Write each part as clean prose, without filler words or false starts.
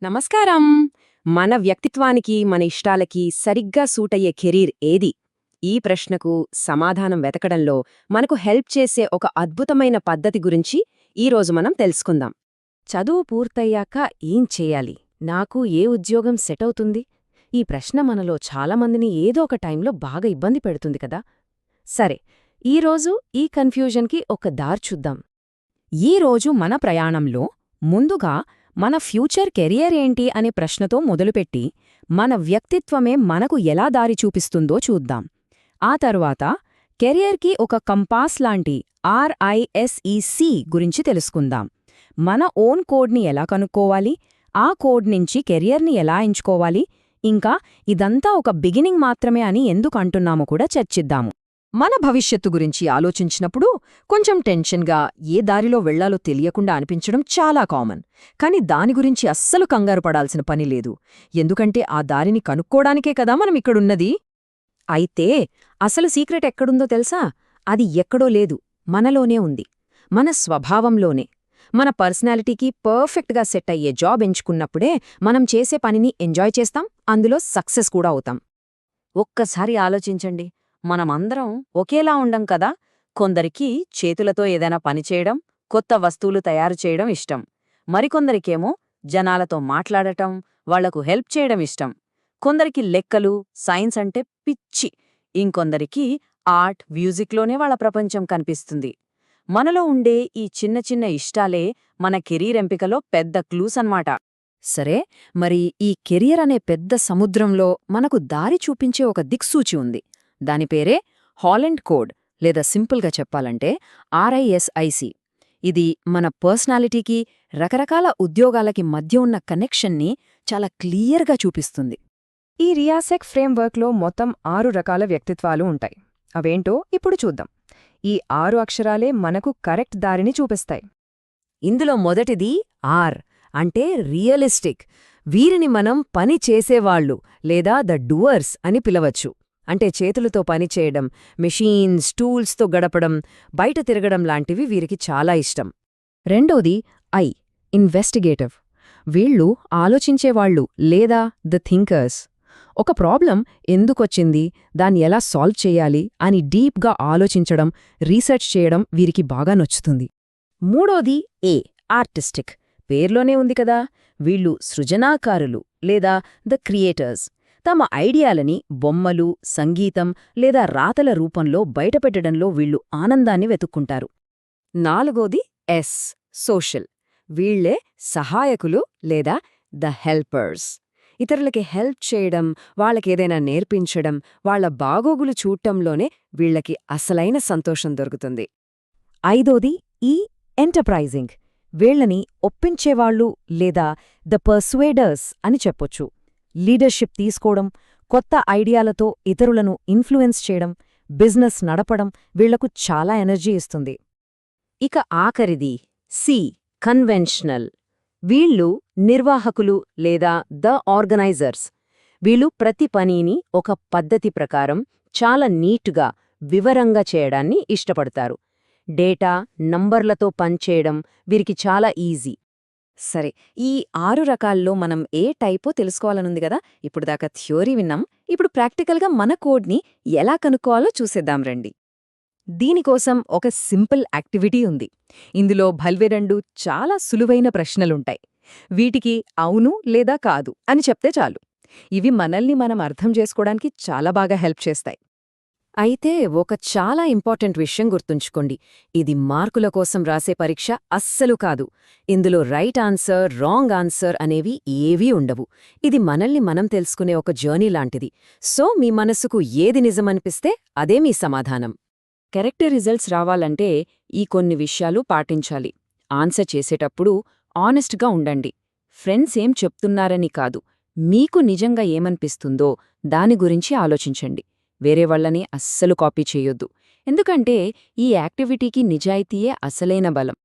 నమస్కారం. మన వ్యక్తిత్వానికి, మన ఇష్టాలకి సరిగ్గా సూటయ్యే కెరీర్ ఏది? ఈ ప్రశ్నకు సమాధానం వెతకడంలో మనకు హెల్ప్ చేసే ఒక అద్భుతమైన పద్ధతి గురించి ఈరోజు మనం తెలుసుకుందాం. చదువు పూర్తయ్యాక ఏం చెయ్యాలి? నాకు ఏ ఉద్యోగం సెటవుతుంది? ఈ ప్రశ్న మనలో చాలామందిని ఏదో ఒక టైంలో బాగా ఇబ్బంది పెడుతుంది కదా. సరే, ఈరోజు ఈ కన్ఫ్యూజన్కి ఒక దారి చూద్దాం. ఈరోజు మన ప్రయాణంలో ముందుగా మన ఫ్యూచర్ కెరియర్ ఏంటి అనే ప్రశ్నతో మొదలుపెట్టి మన వ్యక్తిత్వమే మనకు ఎలా దారి చూపిస్తుందో చూద్దాం. ఆ తరువాత కెరియర్కి ఒక కంపాస్ లాంటి RISEC గురించి తెలుసుకుందాం. మన ఓన్ కోడ్ని ఎలా కనుక్కోవాలి, ఆ కోడ్ నుంచి కెరియర్ని ఎలా ఎంచుకోవాలి, ఇంకా ఇదంతా ఒక బిగినింగ్ మాత్రమే అని ఎందుకు అంటున్నామో కూడా చర్చిద్దాము. మన భవిష్యత్తు గురించి ఆలోచించినప్పుడు కొంచెం టెన్షన్గా ఏ దారిలో వెళ్లాలో తెలియకుండా అనిపించడం చాలా కామన్. కాని దాని గురించి అస్సలు కంగారు పడాల్సిన పని లేదు. ఎందుకంటే ఆ దారిని కనుక్కోడానికే కదా మనం ఇక్కడున్నది. అయితే అసలు సీక్రెట్ ఎక్కడుందో తెలుసా? అది ఎక్కడో లేదు, మనలోనే ఉంది. మన స్వభావంలోనే. మన పర్సనాలిటీకి పర్ఫెక్ట్గా సెట్ అయ్యే జాబ్ ఎంచుకున్నప్పుడే మనం చేసే పనిని ఎంజాయ్ చేస్తాం, అందులో సక్సెస్ కూడా అవుతాం. ఒక్కసారి ఆలోచించండి, మనమందరం ఒకేలా ఉండం కదా. కొందరికి చేతులతో ఏదైనా పనిచేయడం, కొత్త వస్తువులు తయారు చేయడం ఇష్టం. మరికొందరికేమో జనాలతో మాట్లాడటం, వాళ్లకు హెల్ప్ చేయడం ఇష్టం. కొందరికి లెక్కలు, సైన్స్ అంటే పిచ్చి. ఇంకొందరికి ఆర్ట్, మ్యూజిక్లోనే వాళ్ళ ప్రపంచం కనిపిస్తుంది. మనలో ఉండే ఈ చిన్న చిన్న ఇష్టాలే మన కెరీర్ ఎంపికలో పెద్ద క్లూస్ అన్నమాట. సరే, మరి ఈ కెరియర్ అనే పెద్ద సముద్రంలో మనకు దారి చూపించే ఒక దిక్సూచి ఉంది. దాని పేరే హాలండ్ కోడ్, లేదా సింపుల్గా చెప్పాలంటే RISIC. ఇది మన పర్సనాలిటీకి, రకరకాల ఉద్యోగాలకి మధ్య ఉన్న కనెక్షన్ని చాలా క్లియర్గా చూపిస్తుంది. ఈ రియాసెక్ ఫ్రేమ్వర్క్లో మొత్తం 6 రకాల వ్యక్తిత్వాలు ఉంటాయి. అవేంటో ఇప్పుడు చూద్దాం. ఈ 6 అక్షరాలే మనకు కరెక్ట్ దారిని చూపిస్తాయి. ఇందులో మొదటిది R అంటే రియలిస్టిక్. వీరిని మనం పని చేసేవాళ్లు లేదా ద డూవర్స్ అని పిలవచ్చు. అంటే చేతులతో పనిచేయడం, మెషీన్స్, టూల్స్తో గడపడం, బయట తిరగడం లాంటివి వీరికి చాలా ఇష్టం. రెండోది I ఇన్వెస్టిగేటివ్. వీళ్ళు ఆలోచించేవాళ్లు లేదా ద థింకర్స్. ఒక ప్రాబ్లం ఎందుకొచ్చింది, దాన్ని ఎలా సాల్వ్ చేయాలి అని డీప్గా ఆలోచించడం, రీసెర్చ్ చేయడం వీరికి బాగా నచ్చుతుంది. మూడోది A ఆర్టిస్టిక్. పేర్లోనే ఉంది కదా, వీళ్ళు సృజనాకారులు లేదా ద క్రియేటర్స్. తమ ఐడియాలని బొమ్మలు, సంగీతం లేదా రాతల రూపంలో బయటపెట్టడంలో వీళ్ళు ఆనందాన్ని వెతుక్కుంటారు. నాలుగోది S సోషల్. వీళ్లే సహాయకులు లేదా ద హెల్పర్స్. ఇతరులకి హెల్ప్ చేయడం, వాళ్ళకేదైనా నేర్పించడం, వాళ్ల బాగోగులు చూడటంలోనే వీళ్లకి అసలైన సంతోషం దొరుకుతుంది. ఐదోది ఈ ఎంటర్ప్రైజింగ్. వీళ్లని ఒప్పించేవాళ్లు లేదా ద పర్సువేడర్స్ అని చెప్పొచ్చు. లీడర్షిప్ తీసుకోవడం, కొత్త ఐడియాలతో ఇతరులను ఇన్ఫ్లుయెన్స్ చేయడం, బిజినెస్ నడపడం వీళ్లకు చాలా ఎనర్జీ ఇస్తుంది. ఇక ఆఖరిది C కన్వెన్షనల్. వీళ్ళు నిర్వాహకులు లేదా ద ఆర్గనైజర్స్. వీళ్ళు ప్రతి పనిని ఒక పద్ధతి ప్రకారం చాలా నీటుగా, వివరంగా చేయడాన్ని ఇష్టపడతారు. డేటా, నంబర్లతో పనిచేయడం వీరికి చాలా ఈజీ. సరే, ఈ 6 రకాల్లో మనం ఏ టైపో తెలుసుకోవాలనుంది కదా. ఇప్పుడు దాకా థియోరీ విన్నాం, ఇప్పుడు ప్రాక్టికల్గా మన కోడ్ని ఎలా కనుక్కోవాలో చూసేద్దాం రండి. దీనికోసం ఒక సింపుల్ యాక్టివిటీ ఉంది. ఇందులో భల్వే 2 చాలా సులువైన ప్రశ్నలుంటాయి. వీటికి అవును లేదా కాదు అని చెప్తే చాలు. ఇవి మనల్ని మనం అర్థం చేసుకోవడానికి చాలా బాగా హెల్ప్ చేస్తాయి. అయితే ఒక చాలా ఇంపార్టెంట్ విషయం గుర్తుంచుకోండి, ఇది మార్కుల కోసం రాసే పరీక్ష అస్సలు కాదు. ఇందులో రైట్ ఆన్సర్, రాంగ్ ఆన్సర్ అనేవి ఏవీ ఉండవు. ఇది మనల్ని మనం తెలుసుకునే ఒక జర్నీ లాంటిది. సో మీ మనసుకు ఏది నిజమనిపిస్తే అదే మీ సమాధానం. కరెక్ట్ రిజల్ట్స్ రావాలంటే ఈ కొన్ని విషయాలు పాటించాలి. ఆన్సర్ చేసేటప్పుడు ఆనెస్ట్గా ఉండండి. ఫ్రెండ్స్ ఏం చెప్తున్నారని కాదు, మీకు నిజంగా ఏమనిపిస్తుందో దాని గురించి ఆలోచించండి. వేరే వాళ్ళని అస్సలు కాపీ చేయొద్దు, ఎందుకంటే ఈ యాక్టివిటీకి నిజాయితీయే అసలైన బలం.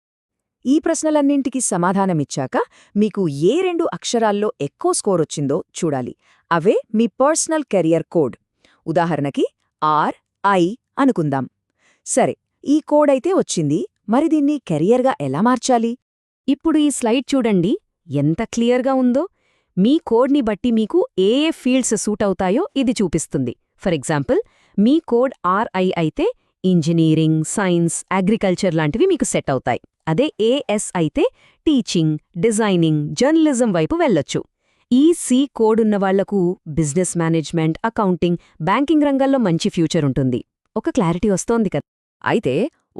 ఈ ప్రశ్నలన్నింటికి సమాధానమిచ్చాక మీకు ఏ 2 అక్షరాల్లో ఎక్కువ స్కోరొచ్చిందో చూడాలి. అవే మీ పర్సనల్ కెరియర్ కోడ్. ఉదాహరణకి RI అనుకుందాం. సరే, ఈ కోడైతే వచ్చింది, మరి దీన్ని కెరియర్గా ఎలా మార్చాలి? ఇప్పుడు ఈ స్లైడ్ చూడండి, ఎంత క్లియర్గా ఉందో. మీ కోడ్ని బట్టి మీకు ఏ ఏ ఫీల్డ్స్ సూట్ అవుతాయో ఇది చూపిస్తుంది. For example, me code RI అయితే ఇంజనీరింగ్, సైన్స్, అగ్రికల్చర్ లాంటివి మీకు సెట్ అవుతాయి. అదే AS అయితే టీచింగ్, డిజైనింగ్, జర్నలిజం వైపు వెళ్ళొచ్చు. ఈ C కోడ్ ఉన్నవాళ్లకు బిజినెస్ మేనేజ్మెంట్, అకౌంటింగ్, బ్యాంకింగ్ రంగాల్లో మంచి ఫ్యూచర్ ఉంటుంది. ఒక క్లారిటీ వస్తోంది కదా. అయితే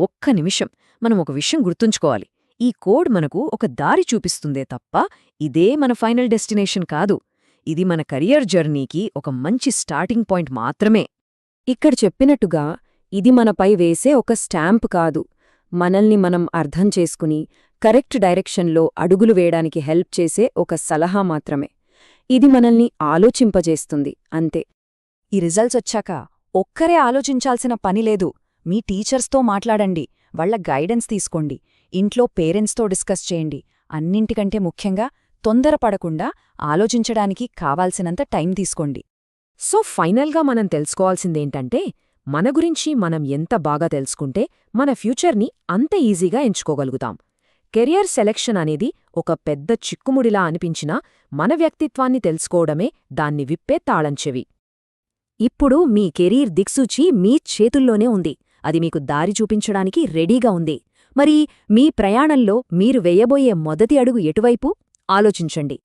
ఒక్క నిమిషం, మనం ఒక విషయం గుర్తుంచుకోవాలి. ఈ కోడ్ మనకు ఒక దారి చూపిస్తుందే తప్ప ఇదే మన ఫైనల్ డెస్టినేషన్ కాదు. ఇది మన కెరియర్ జర్నీకి ఒక మంచి స్టార్టింగ్ పాయింట్ మాత్రమే. ఇక్కడ చెప్పినట్టుగా ఇది మనపై వేసే ఒక స్టాంప్ కాదు, మనల్ని మనం అర్థం చేసుకుని కరెక్ట్ డైరెక్షన్లో అడుగులు వేయడానికి హెల్ప్ చేసే ఒక సలహా మాత్రమే. ఇది మనల్ని ఆలోచింపజేస్తుంది, అంతే. ఈ రిజల్ట్స్ వచ్చాక ఒక్కరే ఆలోచించాల్సిన పని లేదు. మీ టీచర్స్తో మాట్లాడండి, వాళ్ల గైడెన్స్ తీసుకోండి, ఇంట్లో పేరెంట్స్తో డిస్కస్ చేయండి. అన్నింటికంటే ముఖ్యంగా తొందరపడకుండా ఆలోచించడానికి కావాల్సినంత టైం తీసుకోండి. సో ఫైనల్గా మనం తెలుసుకోవాల్సిందేంటంటే, మన గురించి మనం ఎంత బాగా తెలుసుకుంటే మన ఫ్యూచర్ని అంత ఈజీగా ఎంచుకోగలుగుతాం. కెరియర్ సెలెక్షన్ అనేది ఒక పెద్ద చిక్కుముడిలా అనిపించినా మన వ్యక్తిత్వాన్ని తెలుసుకోవడమే దాన్ని విప్పే తాళంచెవి. ఇప్పుడు మీ కెరీర్ దిక్సూచి మీ చేతుల్లోనే ఉంది. అది మీకు దారి చూపించడానికి రెడీగా ఉంది. మరి మీ ప్రయాణంలో మీరు వెయ్యబోయే మొదటి అడుగు ఎటువైపు? ఆలోచించండి.